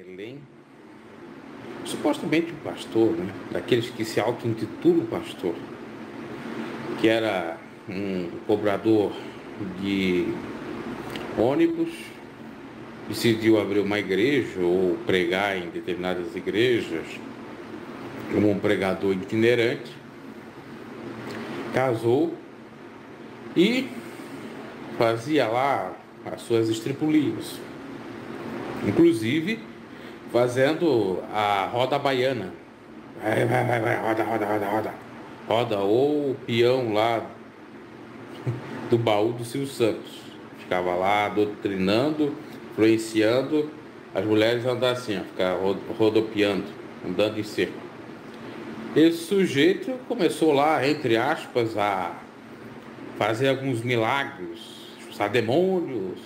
Belém, supostamente um pastor, né? Daqueles que se auto-intitulam pastor, que era um cobrador de ônibus, decidiu abrir uma igreja ou pregar em determinadas igrejas como um pregador itinerante, casou e fazia lá as suas estripulias, inclusive fazendo a roda baiana. Vai, roda. Roda ou o peão lá do baú do Silvio Santos. Ficava lá doutrinando, influenciando as mulheres a andar assim, a ficar rodopiando, andando em cerco. Esse sujeito começou lá, entre aspas, a fazer alguns milagres, expulsar demônios,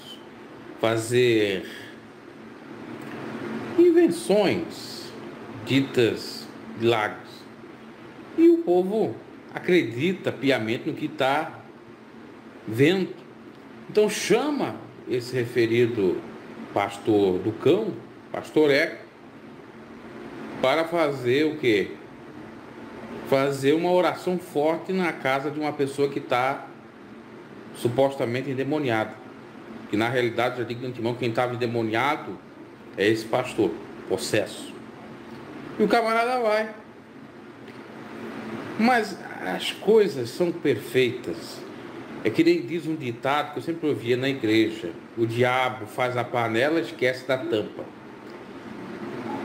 fazer invenções ditas milagres. E o povo acredita piamente no que está vendo. Então chama esse referido pastor do cão, pastor Eco, para fazer o quê? Fazer uma oração forte na casa de uma pessoa que está supostamente endemoniada. Que na realidade, já digo de antemão, quem estava endemoniado é esse pastor, possesso. E o camarada vai. Mas as coisas são perfeitas. É que nem diz um ditado que eu sempre ouvia na igreja: o diabo faz a panela e esquece da tampa.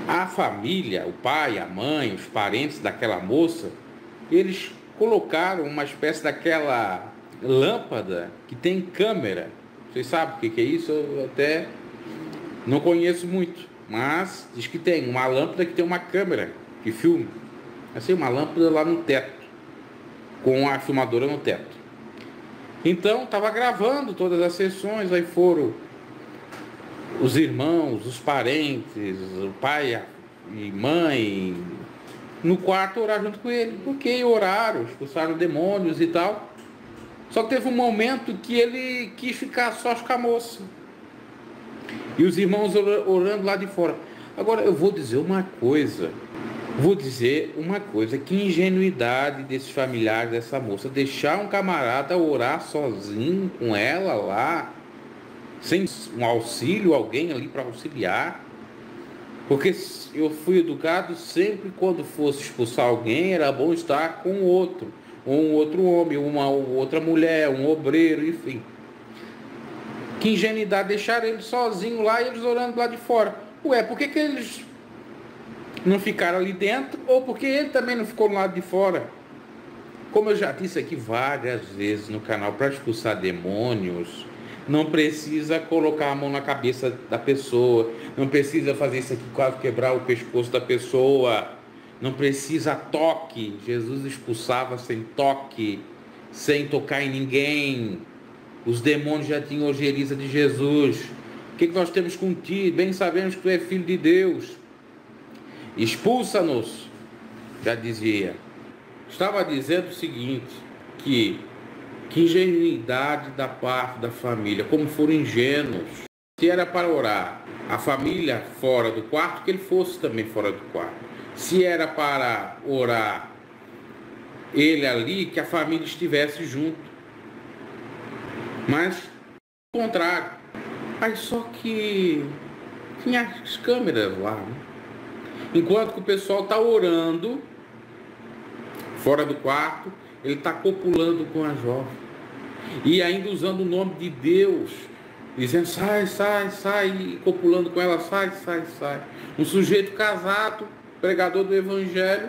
A família, o pai, a mãe, os parentes daquela moça, eles colocaram uma espécie daquela lâmpada que tem câmera. Vocês sabem o que é isso? Eu até não conheço muito, mas diz que tem uma lâmpada que tem uma câmera que filma. Assim, uma lâmpada lá no teto, com a filmadora no teto. Então, estava gravando todas as sessões, aí foram os irmãos, os parentes, o pai e mãe, no quarto orar junto com ele, porque oraram, expulsaram demônios e tal. Só que teve um momento que ele quis ficar só com a moça. E os irmãos orando lá de fora. Agora, eu vou dizer uma coisa. Que ingenuidade desses familiares dessa moça. Deixar um camarada orar sozinho com ela lá, sem um auxílio, alguém ali para auxiliar. Porque eu fui educado sempre, quando fosse expulsar alguém, era bom estar com outro. Ou um outro homem, uma outra mulher, um obreiro, enfim. Que ingenuidade deixar ele sozinho lá e eles orando lá de fora. Ué, por que eles não ficaram ali dentro? Ou porque ele também não ficou do lado de fora? Como eu já disse aqui várias vezes no canal, para expulsar demônios, não precisa colocar a mão na cabeça da pessoa, não precisa fazer isso aqui, quase quebrar o pescoço da pessoa, não precisa toque. Jesus expulsava sem toque, sem tocar em ninguém. Os demônios já tinham ojeriza de Jesus. O que nós temos contigo? Bem sabemos que tu és filho de Deus. Expulsa-nos, já dizia. Estava dizendo o seguinte, que ingenuidade da parte da família, como foram ingênuos. Se era para orar a família fora do quarto, que ele fosse também fora do quarto. Se era para orar ele ali, que a família estivesse junto. Mas, ao contrário. Aí só que tinha as câmeras lá, né? Enquanto que o pessoal está orando fora do quarto, ele está copulando com a jovem. E ainda usando o nome de Deus, dizendo sai, e copulando com ela, sai. Um sujeito casado, pregador do evangelho,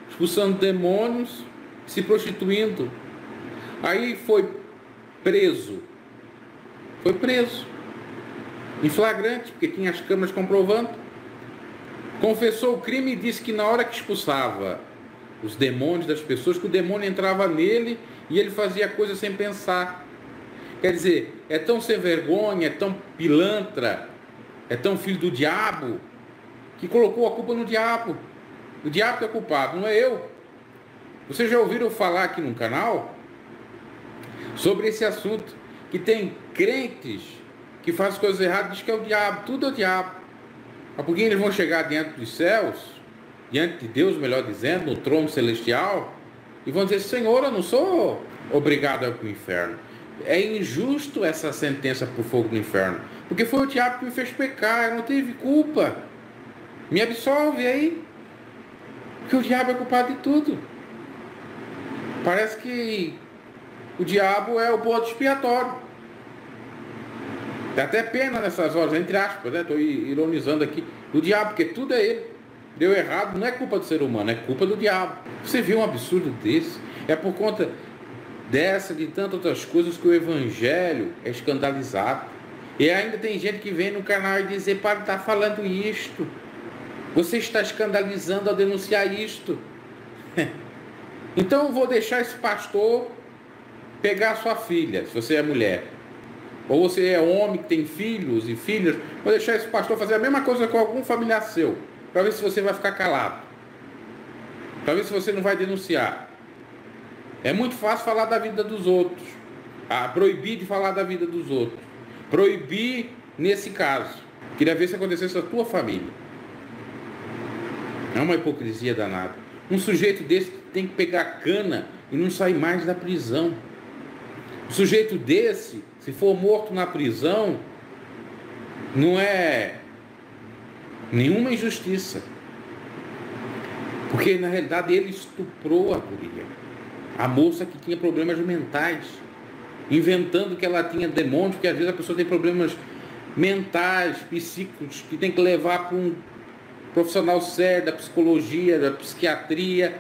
expulsando demônios, se prostituindo. Aí foi preso em flagrante, porque tinha as câmeras comprovando. Confessou o crime e disse que na hora que expulsava os demônios das pessoas, que o demônio entrava nele e ele fazia coisa sem pensar. Quer dizer, é tão sem vergonha, é tão pilantra, é tão filho do diabo, que colocou a culpa no diabo. O diabo que é culpado, não é eu. Vocês já ouviram falar aqui no canal sobre esse assunto, que tem crentes que fazem coisas erradas e diz que é o diabo, tudo é o diabo. Mas porque eles vão chegar diante dos céus, diante de Deus, melhor dizendo, no trono celestial, e vão dizer: Senhor, eu não sou obrigado a ir para o inferno. É injusto essa sentença para o fogo do inferno, porque foi o diabo que me fez pecar, eu não tive culpa. Me absolve aí, porque o diabo é culpado de tudo. Parece que o diabo é o bode expiatório. Dá até pena nessas horas, entre aspas, né? Estou ironizando aqui, do diabo, porque tudo é ele. Deu errado, não é culpa do ser humano, é culpa do diabo. Você viu um absurdo desse? É por conta dessa, de tantas outras coisas, que o evangelho é escandalizado. E ainda tem gente que vem no canal e diz: para de estar falando isto. Você está escandalizando ao denunciar isto. Então eu vou deixar esse pastor pegar a sua filha, se você é mulher. Ou você é homem que tem filhos e filhas, vou deixar esse pastor fazer a mesma coisa com algum familiar seu, para ver se você vai ficar calado, para ver se você não vai denunciar. É muito fácil falar da vida dos outros, proibir de falar da vida dos outros, proibir nesse caso. Queria ver se acontecesse na tua família. É uma hipocrisia danada. Um sujeito desse tem que pegar cana e não sair mais da prisão. Um sujeito desse, se for morto na prisão, não é nenhuma injustiça, porque na realidade ele estuprou a guria, a moça que tinha problemas mentais, inventando que ela tinha demônios, porque às vezes a pessoa tem problemas mentais, psíquicos, que tem que levar para um profissional sério da psicologia, da psiquiatria,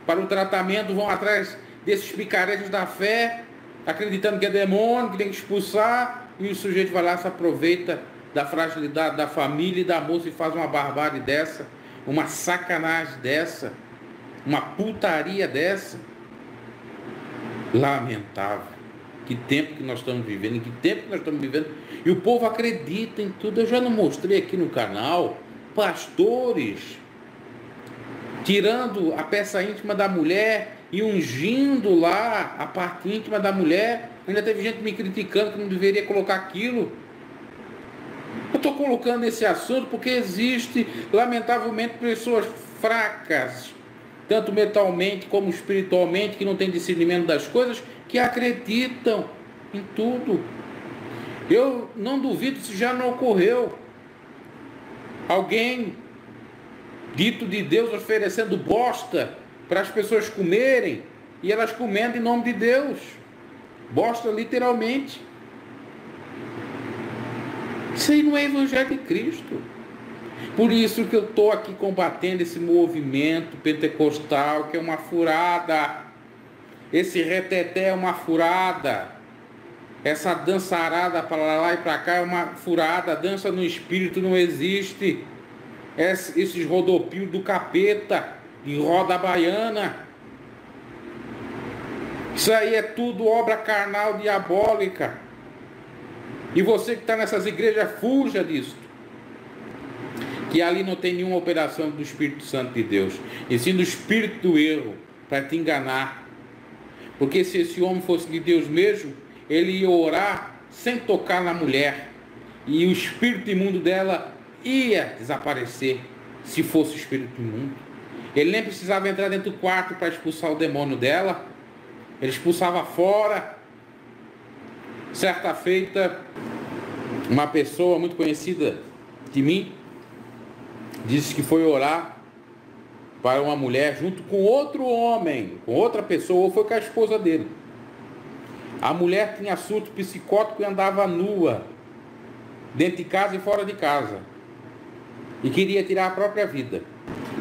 para o tratamento. Vão atrás desses picaretes da fé, acreditando que é demônio, que tem que expulsar, e o sujeito vai lá, se aproveita da fragilidade da família e da moça e faz uma barbárie dessa, uma sacanagem dessa, uma putaria dessa. Lamentável. Que tempo que nós estamos vivendo, em que tempo que nós estamos vivendo, e o povo acredita em tudo. Eu já não mostrei aqui no canal pastores tirando a peça íntima da mulher e ungindo lá a parte íntima da mulher. Ainda teve gente me criticando que não deveria colocar aquilo. Eu estou colocando esse assunto porque existe, lamentavelmente, pessoas fracas, tanto mentalmente como espiritualmente, que não têm discernimento das coisas, que acreditam em tudo. Eu não duvido se já não ocorreu alguém dito de Deus oferecendo bosta para as pessoas comerem, e elas comendo em nome de Deus. Bosta literalmente. Isso aí não é evangelho de Cristo. Por isso que eu estou aqui combatendo esse movimento pentecostal, que é uma furada. Esse reteté é uma furada. Essa dançarada para lá e para cá é uma furada. A dança no espírito não existe. Esses rodopios do capeta, de roda baiana. Isso aí é tudo obra carnal diabólica. E você que está nessas igrejas, fuja disso. Que ali não tem nenhuma operação do Espírito Santo de Deus, e sim do espírito do erro, para te enganar. Porque se esse homem fosse de Deus mesmo, ele ia orar sem tocar na mulher, e o espírito imundo dela ia desaparecer, se fosse o espírito imundo. Ele nem precisava entrar dentro do quarto para expulsar o demônio dela, ele expulsava fora. Certa feita, uma pessoa muito conhecida de mim disse que foi orar para uma mulher junto com outro homem, com outra pessoa, ou foi com a esposa dele. A mulher tinha surto psicótico e andava nua, dentro de casa e fora de casa, e queria tirar a própria vida.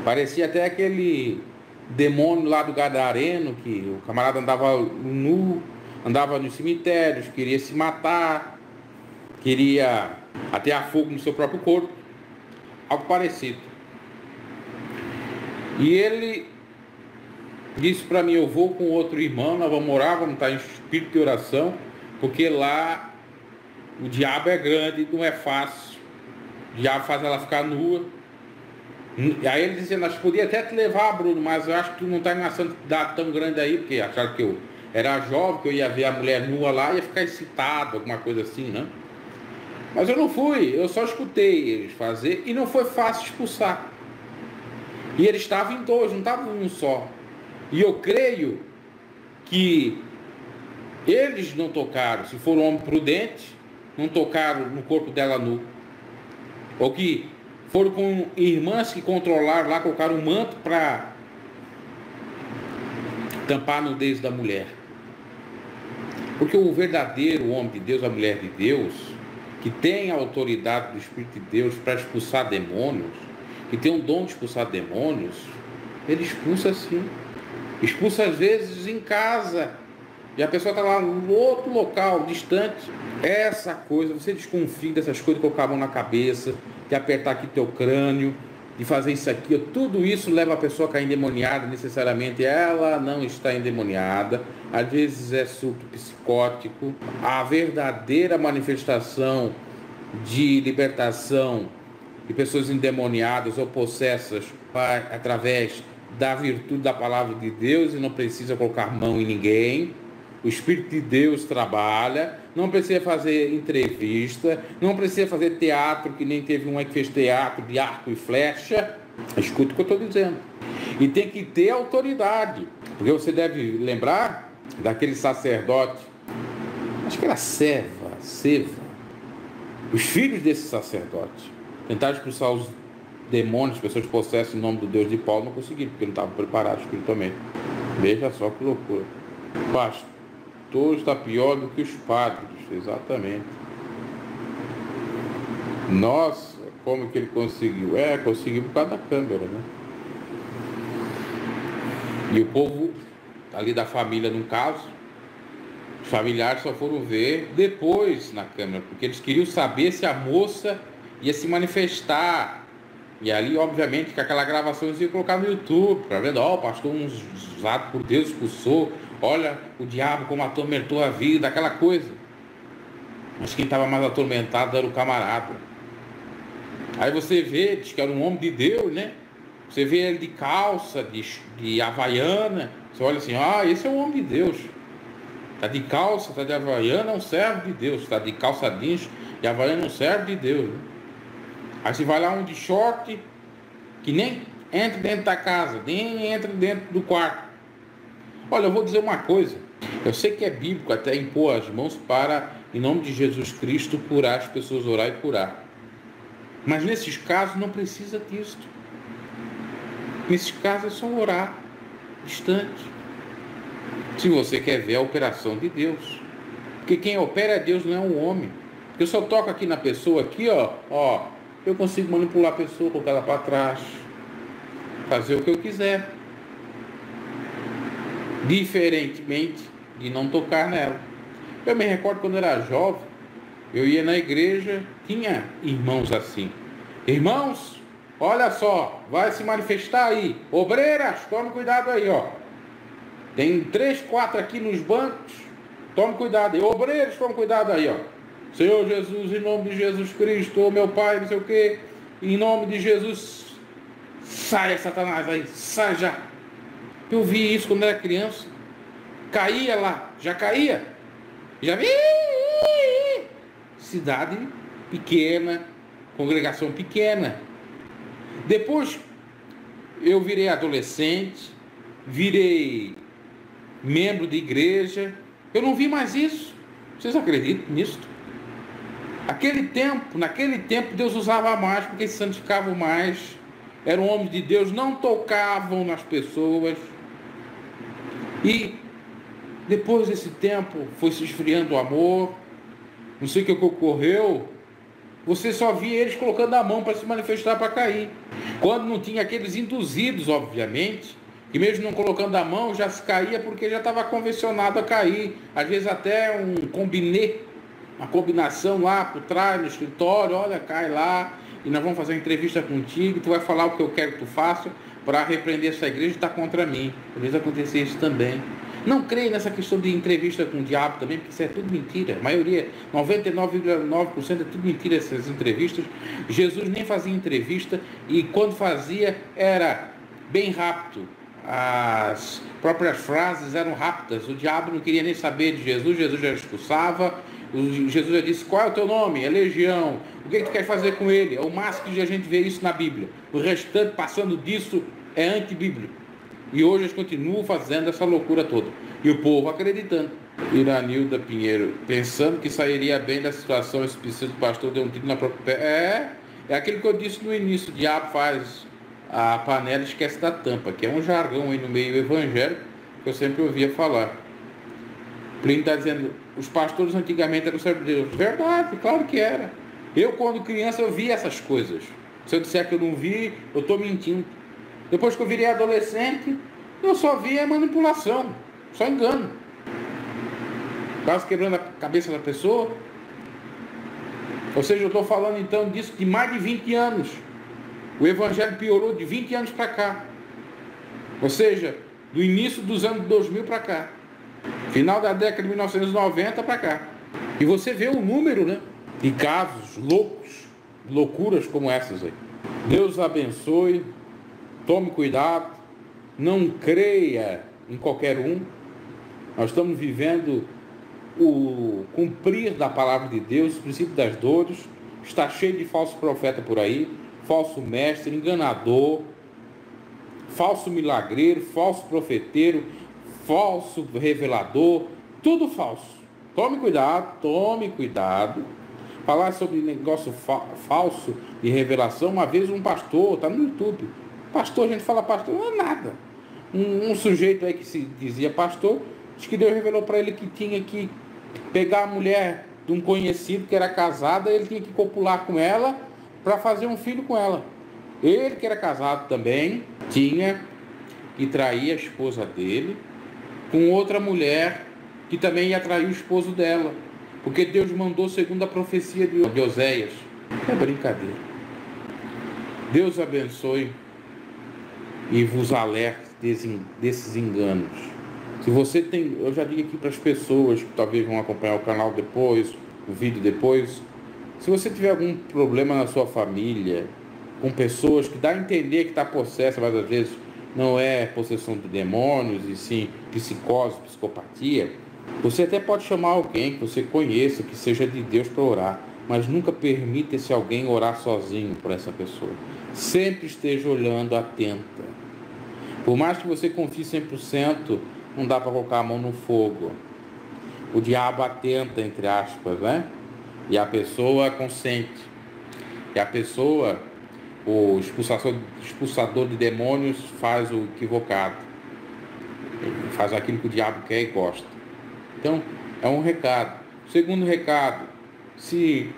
Parecia até aquele demônio lá do Gadareno, que o camarada andava nu, andava nos cemitérios, queria se matar, queria atear fogo no seu próprio corpo, algo parecido. E ele disse para mim: eu vou com outro irmão, nós vamos orar, vamos estar em espírito de oração, porque lá o diabo é grande, não é fácil. O diabo faz ela ficar nua. E aí ele disse: nós podíamos até te levar, Bruno, mas eu acho que tu não está em uma santidade tão grande aí, porque acharam que eu era jovem, que eu ia ver a mulher nua lá e ia ficar excitado, alguma coisa assim, né? Mas eu não fui, eu só escutei eles fazer e não foi fácil expulsar. E eles estavam em dois, não estavam em um só. E eu creio que eles não tocaram, se for um homem prudente, não tocaram no corpo dela nu. Ou que foram com irmãs que controlaram lá, colocaram um manto para tampar a nudez da mulher. Porque o verdadeiro homem de Deus, a mulher de Deus, que tem a autoridade do Espírito de Deus para expulsar demônios, que tem um dom de expulsar demônios, ele expulsa sim. Expulsa às vezes em casa. E a pessoa está lá no outro local, distante. Essa coisa, você desconfia dessas coisas, colocar a mão na cabeça, de apertar aqui teu crânio, de fazer isso aqui. Tudo isso leva a pessoa a cair endemoniada, necessariamente. Ela não está endemoniada. Às vezes é surto psicótico. A verdadeira manifestação de libertação de pessoas endemoniadas ou possessas através da virtude da palavra de Deus, e não precisa colocar mão em ninguém. O Espírito de Deus trabalha, não precisa fazer entrevista, não precisa fazer teatro, que nem teve um aí que fez teatro de arco e flecha. Escuta o que eu estou dizendo. E tem que ter autoridade, porque você deve lembrar daquele sacerdote, acho que era Seva, os filhos desse sacerdote tentaram expulsar os demônios, pessoas possessas em nome do Deus de Paulo, não conseguiram, porque não estavam preparados espiritualmente. Veja só que loucura. Pastor está pior do que os padres, exatamente. Nossa, como que ele conseguiu? Conseguiu por causa da câmera, né? E o povo ali da família, no caso, os familiares só foram ver depois na câmera, porque eles queriam saber se a moça ia se manifestar. E ali, obviamente, que aquela gravação eles iam colocar no YouTube, para ver, o pastor usado por Deus expulsou, olha o diabo como atormentou a vida, aquela coisa. Mas quem estava mais atormentado era o camarada. Aí você vê, diz que era um homem de Deus, né? Você vê ele de calça, de havaiana, você olha assim, esse é um homem de Deus. Está de calça, está de havaiana, é um servo de Deus. Está de calça jeans e havaiana, é um servo de Deus, né? Aí você vai lá um de short, que nem entra dentro da casa, nem entra dentro do quarto. Olha, eu vou dizer uma coisa. Eu sei que é bíblico até impor as mãos para, em nome de Jesus Cristo, curar as pessoas, orar e curar. Mas nesses casos não precisa disso. Nesses casos é só orar, distante. Se você quer ver a operação de Deus. Porque quem opera é Deus, não é um homem. Eu só toco aqui na pessoa, aqui, eu consigo manipular a pessoa, colocar ela para trás, fazer o que eu quiser, diferentemente de não tocar nela. Eu me recordo quando eu era jovem, eu ia na igreja, tinha irmãos assim. Irmãos, olha só, vai se manifestar aí. Obreiras, tome cuidado aí, Tem 3, 4 aqui nos bancos, tome cuidado aí. Obreiros, tome cuidado aí, Senhor Jesus, em nome de Jesus Cristo, meu Pai, não sei o que, em nome de Jesus, saia Satanás aí, sai já. Eu vi isso quando era criança, caía lá, já caía, já vi, cidade pequena, congregação pequena. Depois eu virei adolescente, virei membro de igreja, eu não vi mais isso. Vocês acreditam nisso? Naquele tempo Deus usava mais, porque se santificavam mais, eram homens de Deus, não tocavam nas pessoas. E depois desse tempo foi se esfriando o amor, não sei o que ocorreu, você só via eles colocando a mão para se manifestar, para cair. Quando não tinha aqueles induzidos, obviamente, que mesmo não colocando a mão já se caía, porque já estava convencionado a cair. Às vezes até uma combinação lá por trás no escritório, olha, cai lá, e nós vamos fazer uma entrevista contigo, tu vai falar o que eu quero que tu faça para repreender essa igreja e está contra mim. Às vezes acontecia isso também. Não creio nessa questão de entrevista com o diabo também, porque isso é tudo mentira. A maioria, 99,9% é tudo mentira essas entrevistas. Jesus nem fazia entrevista, e quando fazia era bem rápido. As próprias frases eram rápidas. O diabo não queria nem saber de Jesus, Jesus já expulsava. Jesus já disse, qual é o teu nome? É Legião. O que tu quer fazer com ele? É o máximo que a gente vê isso na Bíblia. O restante, passando disso, é antibíblico. E hoje eles continuam fazendo essa loucura toda. E o povo acreditando. Iranilda Pinheiro, pensando que sairia bem da situação, esse precisa do pastor deu um tiro na própria pé. É aquilo que eu disse no início, o diabo faz a panela e esquece da tampa, que é um jargão aí no meio evangélico que eu sempre ouvia falar. Plínio está dizendo, os pastores antigamente eram servos de Deus. Verdade, claro que era. Eu, quando criança, eu via essas coisas. Se eu disser que eu não vi, eu estou mentindo. Depois que eu virei adolescente, eu só via manipulação, só engano. Quase quebrando a cabeça da pessoa. Ou seja, eu estou falando então disso de mais de 20 anos. O evangelho piorou de 20 anos para cá. Ou seja, do início dos anos 2000 para cá. Final da década de 1990 para cá. E você vê o número, né, de casos loucos, loucuras como essas aí. Deus abençoe. Tome cuidado. Não creia em qualquer um. Nós estamos vivendo o cumprir da palavra de Deus, o princípio das dores. Está cheio de falso profeta por aí, falso mestre, enganador, falso milagreiro, falso profeteiro, falso revelador, tudo falso. Tome cuidado, tome cuidado. Falar sobre negócio falso de revelação, uma vez um pastor, está no YouTube, pastor, a gente fala pastor, não é nada. Um sujeito aí que se dizia pastor, diz que Deus revelou para ele que tinha que pegar a mulher de um conhecido que era casada, ele tinha que copular com ela para fazer um filho com ela. Ele, que era casado também, tinha que trair a esposa dele com outra mulher que também ia trair o esposo dela, porque Deus mandou segundo a profecia de Oséias. É brincadeira. Deus abençoe e vos alerte desses enganos. Se você tem, eu já digo aqui para as pessoas que talvez vão acompanhar o canal depois, o vídeo depois, se você tiver algum problema na sua família, com pessoas que dá a entender que está possessa, mas às vezes não é possessão de demônios, e sim psicose, psicopatia, você até pode chamar alguém que você conheça, que seja de Deus para orar, mas nunca permita esse alguém orar sozinho por essa pessoa. Sempre esteja olhando atenta. Por mais que você confie 100%, não dá para colocar a mão no fogo. O diabo atenta, entre aspas, né? E a pessoa consente. E a pessoa, o expulsador de demônios, faz o equivocado. Ele faz aquilo que o diabo quer e gosta. Então, é um recado. Segundo recado, se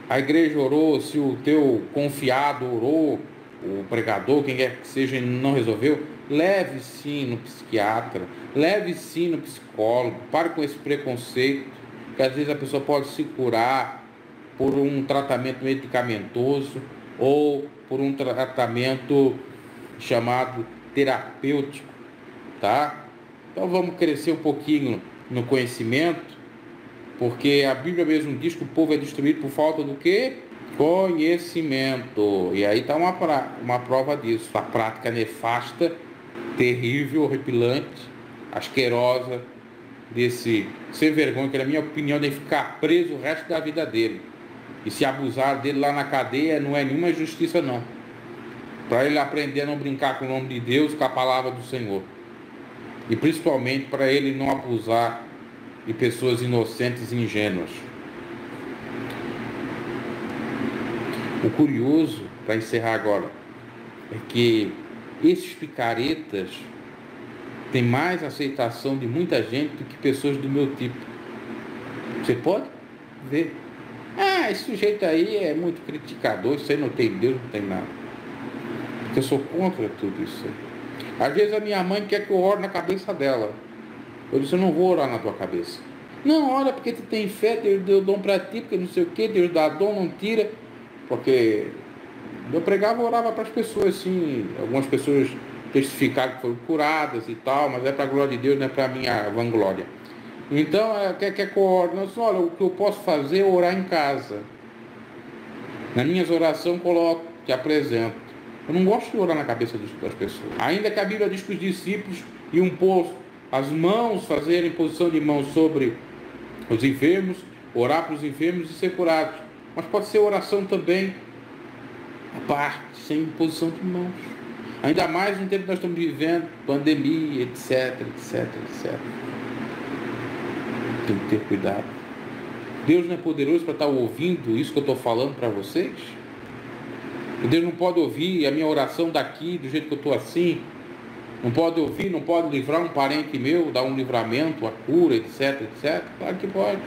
a igreja orou, se o teu confiado orou, o pregador, quem quer que seja, não resolveu, leve sim no psiquiatra, leve sim no psicólogo, pare com esse preconceito, que às vezes a pessoa pode se curar por um tratamento medicamentoso ou por um tratamento chamado terapêutico, tá? Então vamos crescer um pouquinho no conhecimento, porque a Bíblia mesmo diz que o povo é destruído por falta do quê? Conhecimento. E aí está uma prova disso. A prática nefasta, terrível, horripilante, asquerosa desse sem vergonha, que na minha opinião deve ficar preso o resto da vida dele. E se abusar dele lá na cadeia, não é nenhuma justiça não. Para ele aprender a não brincar com o nome de Deus, com a palavra do Senhor. E principalmente para ele não abusar de pessoas inocentes e ingênuas. O curioso, para encerrar agora, é que esses picaretas têm mais aceitação de muita gente do que pessoas do meu tipo. Você pode ver. Ah, esse sujeito aí é muito criticador, isso aí não tem Deus, não tem nada. Porque eu sou contra tudo isso aí. Às vezes a minha mãe quer que eu ore na cabeça dela. Eu disse, eu não vou orar na tua cabeça. Não, ora porque tu tem fé, Deus deu dom para ti, porque não sei o que, Deus dá dom, não tira. Porque eu pregava e orava para as pessoas, assim, algumas pessoas testificaram que foram curadas e tal, mas é para a glória de Deus, não é para a minha vanglória. Então, quer que eu ore? Não, olha, o que eu posso fazer é orar em casa. Nas minhas orações, coloco, te apresento. Eu não gosto de orar na cabeça das pessoas. Ainda que a Bíblia diz que os discípulos iam pôr as mãos, fazerem posição de mãos sobre os enfermos, orar para os enfermos e ser curados. Mas pode ser oração também à parte, sem imposição de mãos. Ainda mais no tempo que nós estamos vivendo, pandemia, etc, etc, etc. Tem que ter cuidado. Deus não é poderoso para estar ouvindo isso que eu estou falando para vocês? Deus não pode ouvir a minha oração daqui, do jeito que eu estou assim? Não pode ouvir, não pode livrar um parente meu, dar um livramento, a cura, etc, etc? Claro que pode.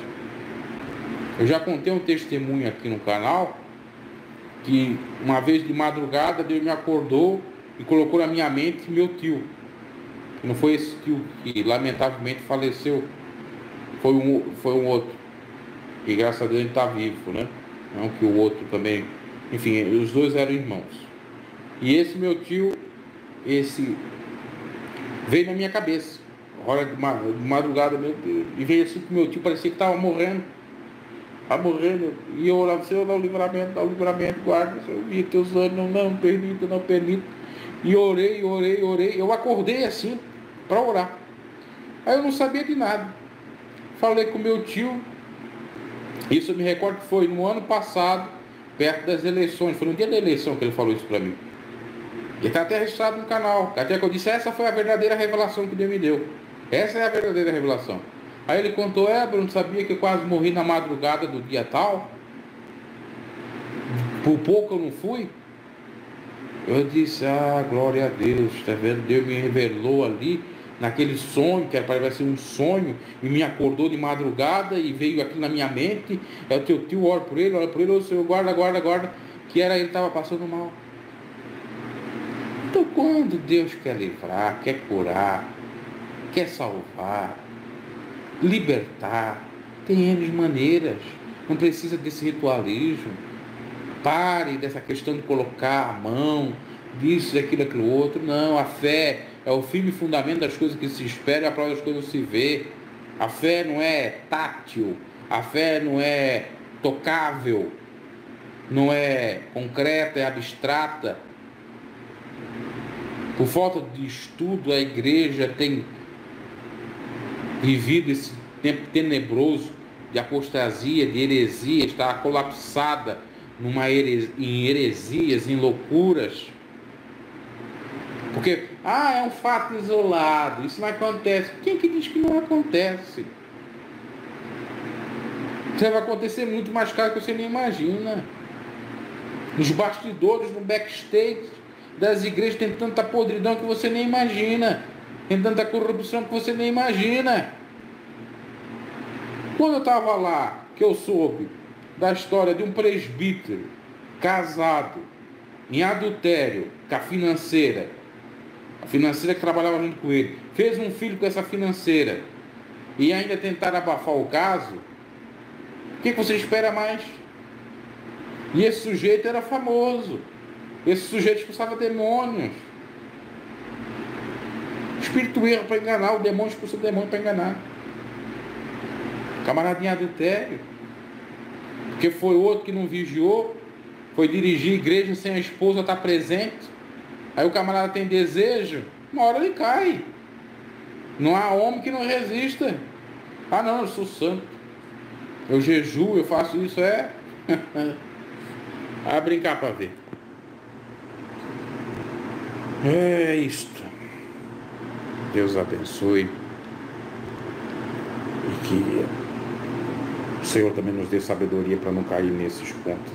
Eu já contei um testemunho aqui no canal, que uma vez de madrugada Deus me acordou e colocou na minha mente meu tio. Não foi esse tio que lamentavelmente faleceu, foi um outro. E graças a Deus ele está vivo, né? Não que o outro também. Enfim, os dois eram irmãos. E esse meu tio, veio na minha cabeça, hora de madrugada, meu Deus, e veio assim que meu tio parecia que estava morrendo. Estava morrendo. E eu orava, Senhor, dá o livramento, guarda, Senhor, vi teus anos, não permita. E orei. Eu acordei assim, para orar. Aí eu não sabia de nada. Falei com meu tio. Isso eu me recordo que foi no ano passado, perto das eleições. Foi no dia da eleição que ele falou isso para mim. Ele está até registrado no canal. Até que eu disse, essa foi a verdadeira revelação que Deus me deu. Essa é a verdadeira revelação. Aí ele contou, Bruno, sabia que eu quase morri na madrugada do dia tal? Por pouco eu não fui? Eu disse, glória a Deus, está vendo? Deus me revelou ali, naquele sonho, que era ser um sonho, e me acordou de madrugada e veio aqui na minha mente. É o teu tio, ora por ele, ô Senhor, guarda, que era ele que estava passando mal. Então quando Deus quer livrar, quer curar, quer salvar, libertar, tem N maneiras, não precisa desse ritualismo. Pare dessa questão de colocar a mão, disso, aquilo outro. Não, a fé é o firme fundamento das coisas que se esperam e a prova das coisas que se vê. A fé não é tátil, a fé não é tocável, não é concreta, é abstrata. Por falta de estudo, a igreja tem vivido esse tempo tenebroso de apostasia, de heresia, está colapsada em heresias, em loucuras. Porque, é um fato isolado, isso não acontece. Quem que diz que não acontece? Isso vai acontecer muito mais caro que você nem imagina. Nos bastidores, no backstage das igrejas tem tanta podridão que você nem imagina. Tem tanta corrupção que você nem imagina. Quando eu estava lá, que eu soube da história de um presbítero casado em adultério com a financeira que trabalhava junto com ele, fez um filho com essa financeira e ainda tentaram abafar o caso, o que você espera mais? E esse sujeito era famoso, esse sujeito expulsava demônios, espírito erra para enganar, o demônio expulsa o demônio para enganar, camarada em adultério, porque foi outro que não vigiou, foi dirigir a igreja sem a esposa estar presente. Aí o camarada tem desejo, uma hora ele cai. Não há homem que não resista. Não, eu sou santo, eu jejuo, eu faço isso, Vai brincar para ver. É isto. Deus abençoe. E que o Senhor também nos dê sabedoria para não cair nesses pontos.